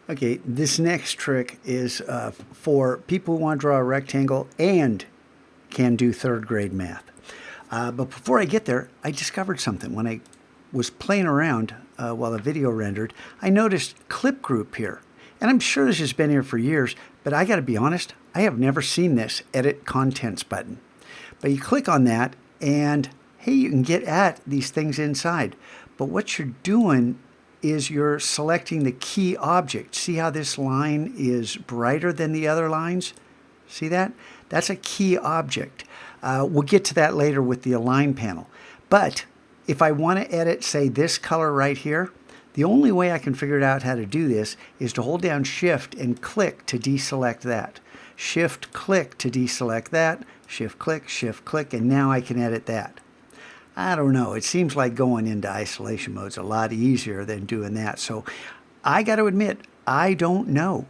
Okay, this next trick is for people who want to draw a rectangle and can do third grade math. But before I get there, I discovered something. When I was playing around while the video rendered, I noticed clip group here. And I'm sure this has been here for years, but I got to be honest, I have never seen this edit contents button. But you click on that and hey, you can get at these things inside. But what you're doing is you're selecting the key object. See how this line is brighter than the other lines? See that? That's a key object. We'll get to that later with the Align panel. But if I want to edit, say, this color right here, the only way I can figure out how to do this is to hold down Shift and click to deselect that. Shift, click to deselect that. Shift, click, and now I can edit that. I don't know. It seems like going into isolation mode is a lot easier than doing that. So I got to admit, I don't know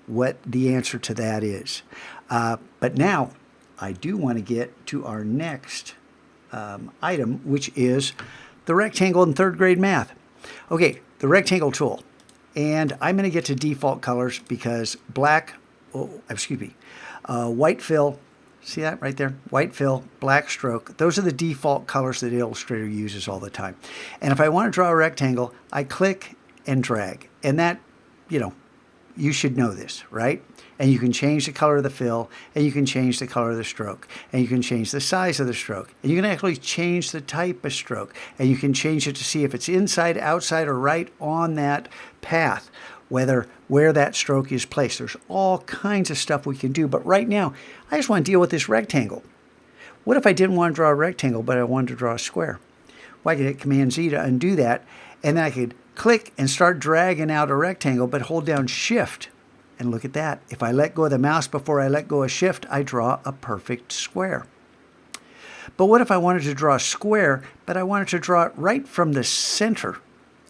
what the answer to that is. But now I do want to get to our next item, which is the rectangle in third grade math. Okay, the rectangle tool. And I'm going to get to default colors because white fill, see that right there? White fill, black stroke. Those are the default colors that Illustrator uses all the time. And if I want to draw a rectangle, I click and drag. And that, you should know this, right? And you can change the color of the fill, and you can change the color of the stroke, and you can change the size of the stroke, and you can actually change the type of stroke, and you can change it to see if it's inside, outside, or right on that path, where that stroke is placed. There's all kinds of stuff we can do, but right now, I just want to deal with this rectangle. What if I didn't want to draw a rectangle, but I wanted to draw a square? Well, I could hit Command-Z to undo that, and then I could click and start dragging out a rectangle, but hold down Shift. And look at that. If I let go of the mouse before I let go of Shift, I draw a perfect square. But what if I wanted to draw a square, but I wanted to draw it right from the center?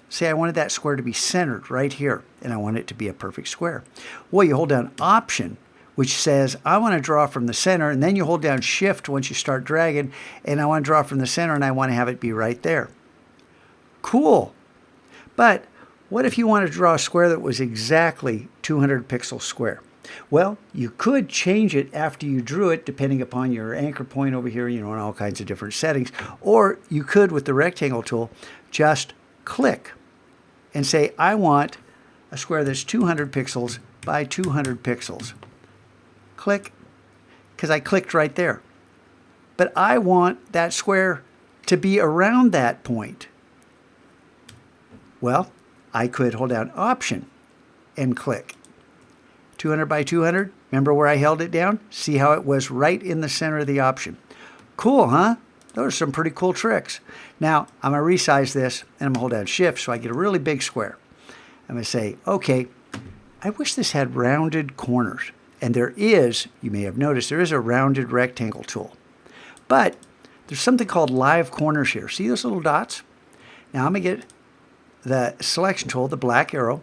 Say I wanted that square to be centered right here, and I want it to be a perfect square. Well, you hold down Option, which says I want to draw from the center, and then you hold down Shift once you start dragging, and I want to draw from the center, and I want to have it be right there. Cool. But what if you wanted to draw a square that was exactly 200 pixels square? Well, you could change it after you drew it, depending upon your anchor point over here, and all kinds of different settings. Or you could, with the rectangle tool, just click and say, I want a square that's 200 pixels by 200 pixels. Click, because I clicked right there. But I want that square to be around that point. Well, I could hold down Option and click. 200 by 200, remember where I held it down? See how it was right in the center of the option. Cool, huh? Those are some pretty cool tricks. Now, I'm going to resize this, and I'm going to hold down Shift so I get a really big square. I'm going to say, okay, I wish this had rounded corners. And there is, you may have noticed, there is a rounded rectangle tool. But there's something called live corners here. See those little dots? Now, I'm going to get the selection tool, the black arrow,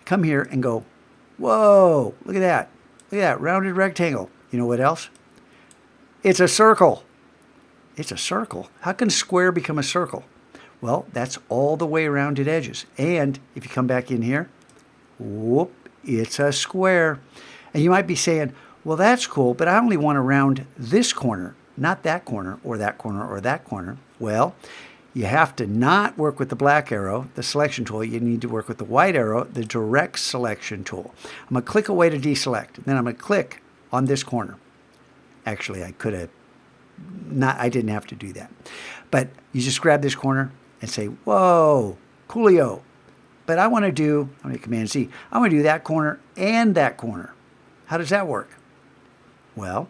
come here and go, whoa, look at that. Look at that, rounded rectangle. You know what else? It's a circle. It's a circle. How can square become a circle? Well, that's all the way rounded edges. And if you come back in here, whoop, it's a square. And you might be saying, well, that's cool, but I only want to round this corner, not that corner, or that corner, or that corner. Well, you have to not work with the black arrow, the selection tool. You need to work with the white arrow, the direct selection tool. I'm going to click away to deselect. Then I'm going to click on this corner. Actually, I could have not, I didn't have to do that. But you just grab this corner and say, whoa, coolio. But I want to do, I'm going to Command-Z, I want to do that corner and that corner. How does that work? Well,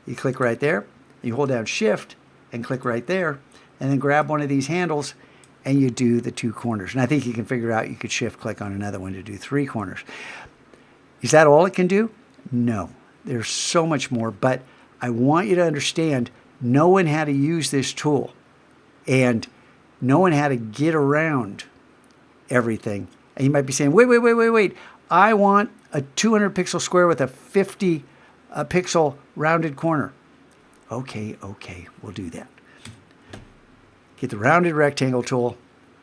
you click right there, you hold down Shift and click right there, and then grab one of these handles and you do the two corners. And I think you can figure out you could Shift click on another one to do three corners. Is that all it can do? No, there's so much more, but I want you to understand knowing how to use this tool and knowing how to get around everything. And you might be saying, wait. I want a 200 pixel square with a 50 pixel rounded corner. Okay, we'll do that. Get the rounded rectangle tool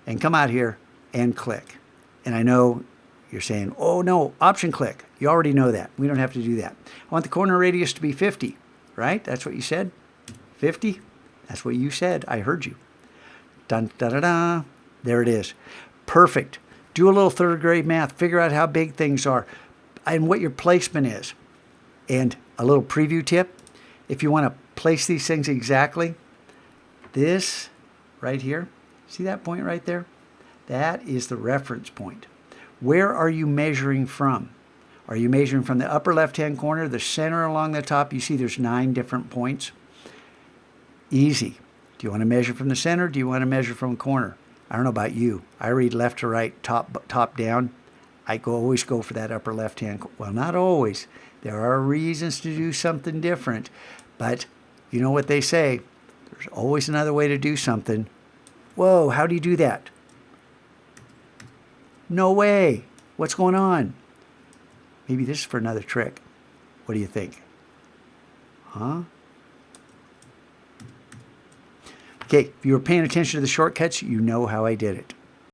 and come out here and click. And I know You're saying, oh no, option click. You already know that. We don't have to do that. I want the corner radius to be 50, right? That's what you said? 50? That's what you said. I heard you. Dun, da, da, da. There it is. Perfect. Do a little third grade math. Figure out how big things are and what your placement is. And a little preview tip. If you want to place these things exactly, this right here, see that point right there? That is the reference point. Where are you measuring from? Are you measuring from the upper left-hand corner, the center along the top? You see there's 9 different points. Easy. Do you want to measure from the center? Do you want to measure from a corner? I don't know about you. I read left to right, top down. I always go for that upper left-hand. Well, not always. There are reasons to do something different. But you know what they say. There's always another way to do something. Whoa, how do you do that? No way. What's going on? Maybe this is for another trick. What do you think? Huh? Okay, if you were paying attention to the shortcuts, you know how I did it.